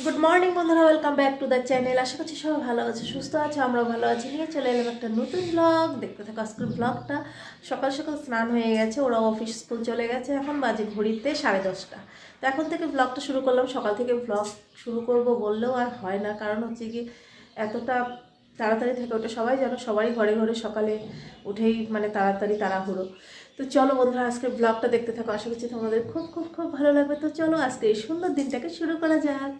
Good morning বন্ধুরা, welcome back to the channel. আশা করছি সবাই ভালো আছে, সুস্থ আছে, আমরা ভালো আছি। নিয়ে চলে এলাম একটা নতুন ব্লগ। দেখতে থাকো আজকের ব্লগটা। সকাল সকাল স্নান হয়ে গেছে, ওরা অফিস স্কুল চলে গেছে, এখন বাজে ঘড়িতে 10:30। তো এখন থেকে ব্লগটা শুরু করলাম। সকাল থেকে ব্লগ শুরু করব বললেও আর হয় না, কারণ হচ্ছে কি এতটা তাড়াতাড়ি থাকে ওটা সবাই জানো, সবারই ঘরে ঘরে সকালে উঠেই মানে তাড়াতাড়ি তাড়াহুড়ো। তো চলো বন্ধুরা, আজকের ব্লগটা দেখতে থাকো, আশা করছি তোমাদের খুব খুব খুব ভালো লাগবে। তো চলো আজকে এই সুন্দর দিনটাকে শুরু করা যাক।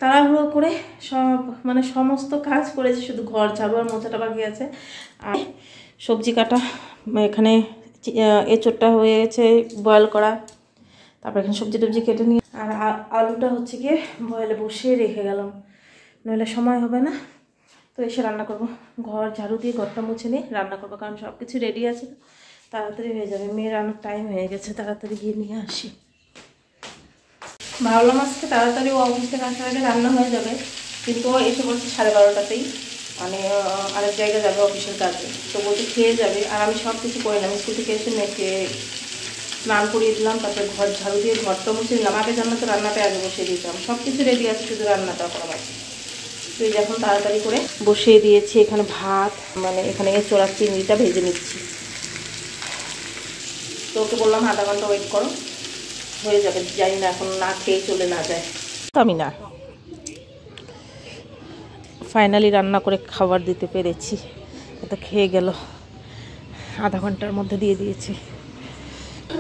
তাড়াহুড়ো করে সব মানে সমস্ত কাজ করেছি, শুধু ঘর ঝাড়ু আর মোছাটা বাকি আছে। আর সবজি কাটা, এখানে এঁচোড়টা হয়ে গেছে বয়েল করা, তারপর এখানে সবজি টবজি কেটে নিয়ে আর আলুটা হচ্ছে গিয়ে বয়েলে বসিয়ে রেখে গেলাম, নইলে সময় হবে না। তো এসে রান্না করব, ঘর ঝাড়ু দিয়ে ঘরটা মুছে নিয়ে রান্না করবো, কারণ সব কিছু রেডি আছে, তাড়াতাড়ি হয়ে যাবে। মেয়ের রান্নার টাইম হয়ে গেছে, তাড়াতাড়ি গিয়ে নিয়ে আসি। ভাবলাম আজকে তাড়াতাড়ি ও অফিস থেকে আসার আগে রান্না হয়ে যাবে, কিন্তু ও এসে বলছে 12:30টাতেই, মানে আরেক জায়গায় যাবে অফিসের কাজে। তো বলতে খেয়ে যাবে, আর আমি সব কিছু করে নিলাম। স্কুল থেকে এসে মেয়েকে স্নান করিয়ে দিলাম, তারপরে ঘর ঝাড়ু দিয়ে ঘরটা মুছে দিলাম। আগে জানলে তো রান্নাটা আগে বসিয়ে দিতাম, সব কিছু রেডি আছে, শুধু রান্নাটা করা বাকি। তো এই এখন তাড়াতাড়ি করে বসিয়ে দিয়েছি। এখানে ভাত, মানে এখানে চোরা চিংড়িটা ভেজে নিচ্ছি। তো ওকে বললাম আধা ঘন্টা ওয়েট করো, হয়ে যাবে। জানি না এখন না খেয়ে চলে না যায়। আমি না ফাইনালি রান্না করে খাবার দিতে পেরেছি। তো খেয়ে গেল, আধা ঘন্টার মধ্যে দিয়ে দিয়েছি।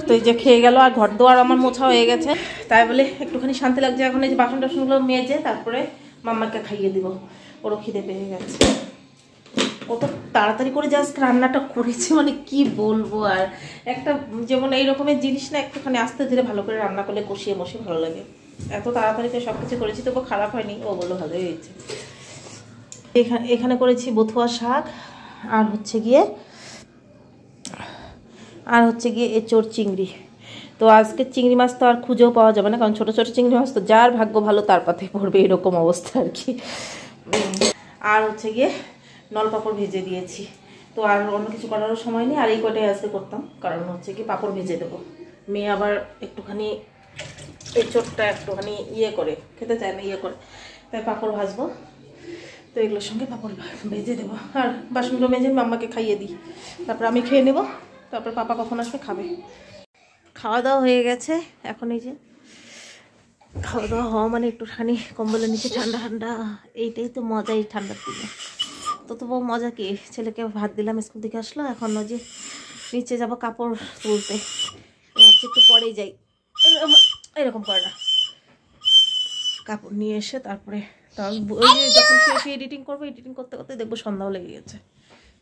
তো এই যে খেয়ে গেল, আর ঘর দোয়ার আমার মোছা হয়ে গেছে, তাই বলে একটুখানি শান্তি লাগছে। এখন এই যে বাসন টাসনগুলো মেজে তারপরে মাম্মাকে খাইয়ে দিব, ওরও খিদে পেয়ে গেছে। কত তাড়াতাড়ি করে জাস্ট রান্নাটা করেছি, মানে কি বলবো। আর একটা যেমন এই রকমের জিনিস না, একটুখানি আস্তে ধীরে ভালো করে রান্না করলে কষিয়ে মশিয়ে ভালো লাগে। এত তাড়াতাড়িতে সব কিছু করেছি, তবু খারাপ হয়নি, ও বললো ভালোই হয়েছে। এখানে করেছি বথুয়া শাক, আর হচ্ছে গিয়ে এঁচোড় চিংড়ি। তো আজকে চিংড়ি মাছ তো আর খুঁজেও পাওয়া যাবে না, কারণ ছোটো ছোটো চিংড়ি মাছ তো যার ভাগ্য ভালো তার পাতে পড়বে, এরকম অবস্থা আর কি। আর হচ্ছে গিয়ে নল পাঁপড় ভেজে দিয়েছি। তো আর অন্য কিছু করারও সময় নেই, আর এই কটাই আজকে করতাম, কারণ হচ্ছে কি পাঁপড় ভেজে দেবো। মেয়ে আবার একটুখানি এঁচোড়টা একটুখানি করে খেতে চায় না, করে, তাই পাঁপড় ভাজবো। তো এগুলোর সঙ্গে পাঁপড় ভেজে দেবো, আর বাসনগুলো মেজে মাম্মাকে খাইয়ে দিই, তারপর আমি খেয়ে নেবো। তারপর পাপা কখন আসবে খাবে। খাওয়া দাওয়া হয়ে গেছে, এখন এই যে খাওয়া দাওয়া হওয়া মানে একটুখানি কম্বলের নিচে ঠান্ডা ঠান্ডা, এইটাই তো মজা এই ঠান্ডার দিনে। তো তবু মজা কি, ছেলেকে ভাত দিলাম, স্কুল থেকে আসলো, এখন ওই যে নিচে যাবো কাপড় তুলতে, ভাবছি একটু পরেই যাই, এরকম করে না, কাপড় নিয়ে এসে তারপরে ওই যে যখন শুয়ে এডিটিং করবো, এডিটিং করতে করতে দেখবো সন্ধ্যাও লেগে গেছে।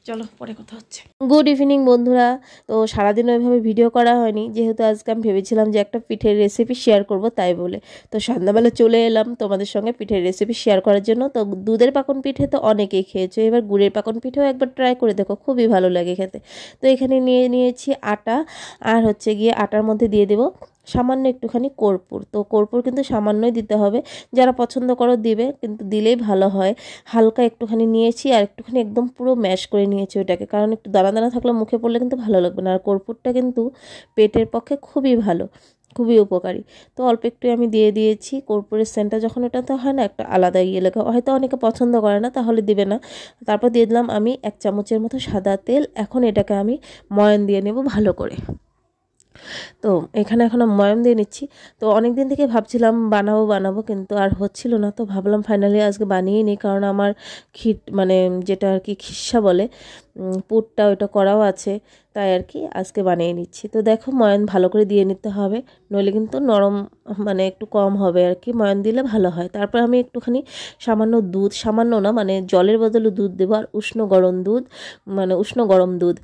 চলো পরে কথা হচ্ছে। গুড ইভিনিং বন্ধুরা। তো সারাদিন ওইভাবে ভিডিও করা হয়নি, যেহেতু আজকে আমি ভেবেছিলাম যে একটা পিঠের রেসিপি শেয়ার করব, তাই বলে তো সন্ধ্যাবেলা চলে এলাম তোমাদের সঙ্গে পিঠের রেসিপি শেয়ার করার জন্য। তো দুধের পাকন পিঠে তো অনেকেই খেয়েছো, এবার গুড়ের পাকন পিঠেও একবার ট্রাই করে দেখো, খুবই ভালো লাগে খেতে। তো এখানে নিয়েছি আটা, আর হচ্ছে গিয়ে আটার মধ্যে দিয়ে দেবো সামান্য একটুখানি কর্পূর। তো কর্পূর কিন্তু সামান্যই দিতে হবে, যারা পছন্দ করো দিবে, কিন্তু দিলেই ভালো হয়। হালকা একটুখানি নিয়েছি, আর একটুখানি একদম পুরো ম্যাশ করে নিয়েছি ওটাকে, কারণ একটু দানা দানা থাকলে মুখে পড়লে কিন্তু ভালো লাগবে না। আর কর্পূরটা কিন্তু পেটের পক্ষে খুবই ভালো, খুবই উপকারী। তো অল্প একটু আমি দিয়ে দিয়েছি। কর্পূরের সেন্টটা যখন ওটাতে হয় না, একটা আলাদা লাগে, হয়তো অনেকে পছন্দ করে না, তাহলে দিবে না। তারপর দিয়ে দিলাম আমি 1 চামচের মতো সাদা তেল। এখন এটাকে আমি ময়ান দিয়ে নেব ভালো করে। তো এখানে এখন ময়ান দিয়ে নিচ্ছি। তো অনেক দিন থেকে ভাবছিলাম বানাবো, কিন্তু আর হচ্ছিল না। তো ভাবলাম ফাইনালি আজকে বানিয়েই নিই, কারণ আমার মানে যেটা আর কি খিসা বলে, পুরটা ওইটা করাও আছে, তাই আর কি আজকে বানিয়ে নিচ্ছি। তো দেখো ময়ান ভালো করে দিয়ে নিতে হবে, নইলে কিন্তু নরম মানে একটু কম হবে আর কি, ময়ান দিলে ভালো হয়। তারপর আমি একটুখানি সামান্য দুধ, সামান্য না মানে জলের বদলে দুধ দেবো, আর উষ্ণ গরম দুধ,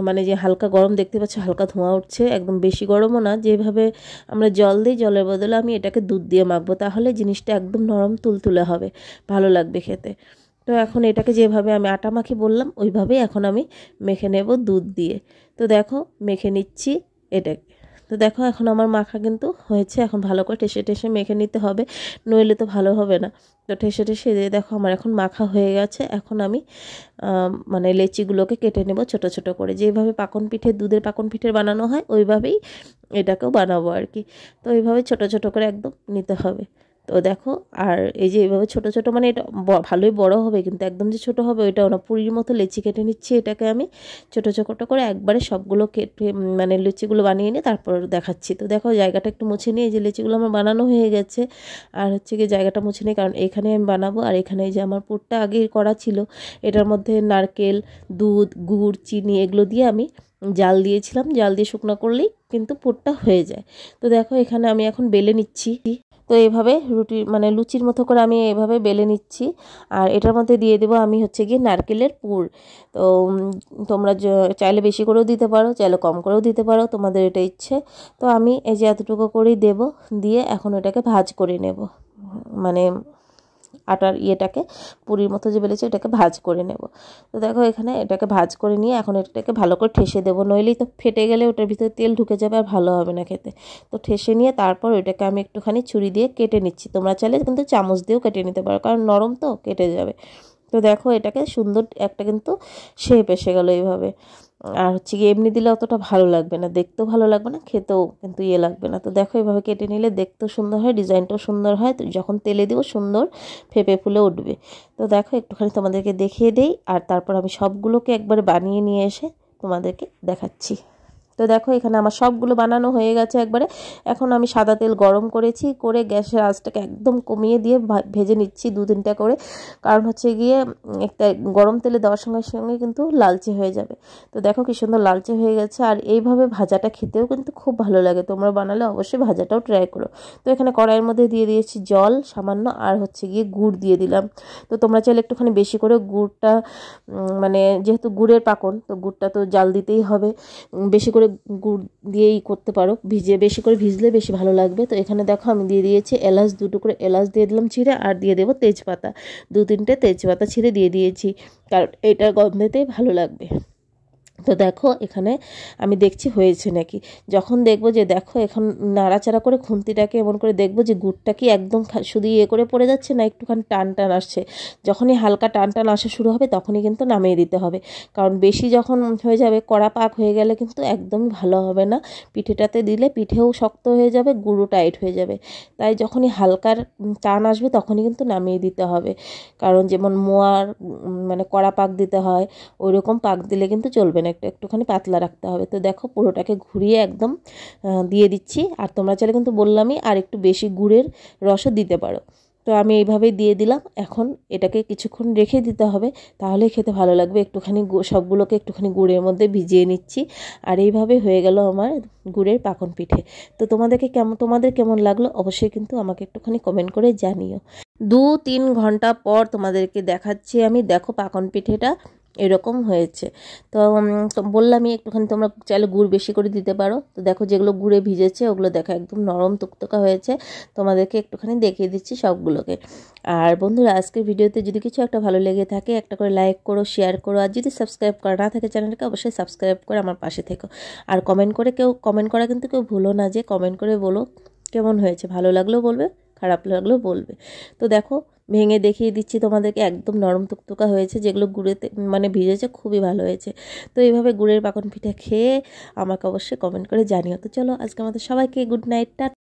মানে যে হালকা গরম দেখতে পাচ্ছ, হালকা ধোঁয়া উঠছে, একদম বেশি গরমও না, যেভাবে আমরা জল দিই জলের বদলে আমি এটাকে দুধ দিয়ে মাখবো, তাহলে জিনিসটা একদম নরম তুলতুলে হবে, ভালো লাগবে খেতে। তো এখন এটাকে যেভাবে আমি আটা মাখি বললাম, ওইভাবেই এখন আমি মেখে নেব দুধ দিয়ে। তো দেখো মেখে নিচ্ছি এটাকে। তো তো দেখো এখন আমার মাখা কিন্তু হয়েছে, এখন ভালো করে ঠেসে ঠেসে মেখে নিতে হবে, নইলে তো ভালো হবে না। তো ঠেসে ঠেসে দিয়ে দেখো আমার এখন মাখা হয়ে গেছে। এখন আমি মানে লেচিগুলোকে কেটে নেব ছোট ছোট করে, যেভাবে পাকন পিঠে দুধের পাকন পিঠের বানানো হয় ওইভাবেই এটাকেও বানাবো আর কি। তো এইভাবে ছোট ছোট করে একদম নিতে হবে। তো দেখো, আর এই যে এইভাবে ছোট ছোট, মানে এটা ভালোই বড় হবে কিন্তু একদম যে ছোট হবে ওইটাও না, পুরীর মতো লেচি কেটে নিচ্ছি। এটাকে আমি ছোট ছোট করে একবারে সবগুলো কেটে মানে লুচিগুলো বানিয়ে নিয়ে তারপর দেখাচ্ছি। তো দেখো জায়গাটা একটু মুছে নিয়ে, এই যে লুচিগুলো আমার বানানো হয়ে গেছে, আর হচ্ছে কি জায়গাটা মুছে নিই, কারণ এখানে আমি বানাবো। আর এখানে এই যে আমার পুরটা আগে করা ছিল, এটার মধ্যে নারকেল, দুধ, গুড়, চিনি এগুলো দিয়ে আমি জাল দিয়েছিলাম, জাল দিয়ে শুকনো করলেই কিন্তু পুরটা হয়ে যায়। তো দেখো এখানে আমি এখন বেলে নিচ্ছি। তো এইভাবে রুটি মানে লুচির মতো করে আমি এভাবে বেলে নিচ্ছি। আর এটার মধ্যে দিয়ে দেবো আমি হচ্ছে গিয়ে নারকেলের পুর। তো তোমরা চাইলে বেশি করেও দিতে পারো, চাইলে কম করেও দিতে পারো, তোমাদের এটা ইচ্ছে। তো আমি এই যে এতটুকু করেই দেব, দিয়ে এখন এটাকে ভাজ করে নেব, মানে আটার ইয়েটাকে পুরির মতো যে বেলেছে এটাকে ভাজ করে নেব। তো দেখো এখানে এটাকে ভাজ করে নিয়ে এখন এটাকে ভালো করে ঠেসে দেবো, নইলেই তো ফেটে গেলে ওটার ভিতরে তেল ঢুকে যাবে আর ভালো হবে না খেতে। তো ঠেসে নিয়ে তারপর ওইটাকে আমি একটুখানি ছুরি দিয়ে কেটে নিচ্ছি, তোমরা চাইলে কিন্তু চামচ দিয়েও কেটে নিতে পারো, কারণ নরম তো কেটে যাবে। তো দেখো এটাকে সুন্দর একটা কিন্তু শেপ এসে গেল এইভাবে। আর হচ্ছে কি এমনি দিলে অতটা ভালো লাগবে না, দেখতেও ভালো লাগবে না, খেতেও কিন্তু লাগবে না। তো দেখো এভাবে কেটে নিলে দেখতেও সুন্দর হয়, ডিজাইনটাও সুন্দর হয়, তো যখন তেলে দেবো সুন্দর ফেপে ফুলে উঠবে। তো দেখো একটুখানি তোমাদেরকে দেখিয়ে দেই, আর তারপর আমি সবগুলোকে একবারে বানিয়ে নিয়ে এসে তোমাদেরকে দেখাচ্ছি। তো দেখো এখানে আমার সবগুলো বানানো হয়ে গেছে একবারে। এখন আমি সাদা তেল গরম করেছি, করে গ্যাসের আঁচটাকে একদম কমিয়ে দিয়ে ভেজে নিচ্ছি 2-3টা করে, কারণ হচ্ছে গিয়ে একটা গরম তেলে দেওয়ার সঙ্গে সঙ্গে কিন্তু লালচে হয়ে যাবে। তো দেখো কি সুন্দর লালচে হয়ে গেছে। আর এইভাবে ভাজাটা খেতেও কিন্তু খুব ভালো লাগে, তোমরা বানালে অবশ্যই ভাজাটাও ট্রাই করো। তো এখানে কড়াইয়ের মধ্যে দিয়ে দিয়েছি জল সামান্য, আর হচ্ছে গিয়ে গুড় দিয়ে দিলাম। তো তোমরা চাইলে একটুখানি বেশি করে গুড়টা, মানে যেহেতু গুড়ের পাকন তো গুড়টা তো জাল দিতেই হবে, বেশি করে গুড় দিয়েই করতে পারো, বেশি করে ভিজলে বেশি ভালো লাগবে। তো এখানে দেখো আমি দিয়ে দিয়েছি এলাচ, 2 টুকরো এলাচ দিয়ে দিলাম ছিঁড়ে, আর দিয়ে দেবো তেজপাতা, 2-3টে তেজপাতা ছিঁড়ে দিয়ে দিয়েছি, কারণ এটার গন্ধেতেই ভালো লাগবে। তো দেখো এখানে আমি দেখছি হয়েছে নাকি, যখন দেখবো যে দেখো এখন নাড়াচাড়া করে খুন্তিটাকে এমন করে দেখবো যে গুড়টা কি একদম শুধু ইয়ে করে পড়ে যাচ্ছে না একটুখানি টান টান আসছে, যখনই হালকা টান টান আসা শুরু হবে তখনই কিন্তু নামিয়ে দিতে হবে, কারণ বেশি যখন হয়ে যাবে কড়া পাক হয়ে গেলে কিন্তু একদমই ভালো হবে না, পিঠেটাতে দিলে পিঠেও শক্ত হয়ে যাবে, গুঁড়ো টাইট হয়ে যাবে। তাই যখনই হালকার টান আসবে তখনই কিন্তু নামিয়ে দিতে হবে, কারণ যেমন মোয়ার মানে কড়া পাক দিতে হয় ওই রকম পাক দিলে কিন্তু চলবে না, একটুখানি পাতলা রাখতে হবে। তো দেখো পুরোটাকে ঘুরিয়ে একদম দিয়ে দিচ্ছি, আর তোমরা চাইলে কিন্তু বললামই আর একটু বেশি গুড়ের রসও দিতে পারো। তো আমি এইভাবেই দিয়ে দিলাম, এখন এটাকে কিছুক্ষণ রেখে দিতে হবে, তাহলে খেতে ভালো লাগবে। একটুখানি সবগুলোকে একটুখানি গুড়ের মধ্যে ভিজিয়ে নিচ্ছি, আর এইভাবে হয়ে গেল আমার গুড়ের পাকন পিঠে। তো তোমাদের কেমন লাগলো অবশ্যই কিন্তু আমাকে একটুখানি কমেন্ট করে জানিও। 2-3 ঘন্টা পর তোমাদেরকে দেখাচ্ছি আমি, দেখো পাকন পিঠেটা এরকম হয়েছে। তো বললামই একটুখানি তোমরা চাইলে গুড় বেশি করে দিতে পারো। তো দেখো যেগুলো গুড়ে ভিজেছে ওগুলো দেখো একদম নরম তুকতুকা হয়েছে, তোমাদেরকে একটুখানি দেখিয়ে দিচ্ছি সবগুলোকে। আর বন্ধুরা আজকের ভিডিওতে যদি কিছু একটা ভালো লেগে থাকে একটা করে লাইক করো, শেয়ার করো, আর যদি সাবস্ক্রাইব করা না থাকে চ্যানেলটাকে অবশ্যই সাবস্ক্রাইব করে আমার পাশে থেকো। আর কমেন্ট করা কিন্তু কেউ ভুলো না, যে কমেন্ট করে বলো কেমন হয়েছে, ভালো লাগলেও বলবে, খারাপ লাগলেও বলবে। তো দেখো ভেঙে দেখিয়ে দিচ্ছি তোমাদেরকে, একদম নরম তুকতুকা হয়েছে, যেগুলো গুড়েতে মানে ভিজেছে খুবই ভালো হয়েছে। তো এইভাবে গুড়ের পাকন পিঠা খেয়ে আমাকে অবশ্যই কমেন্ট করে জানিও। তো চলো আজকে আমাদের সবাইকে গুড নাইট, টাটা।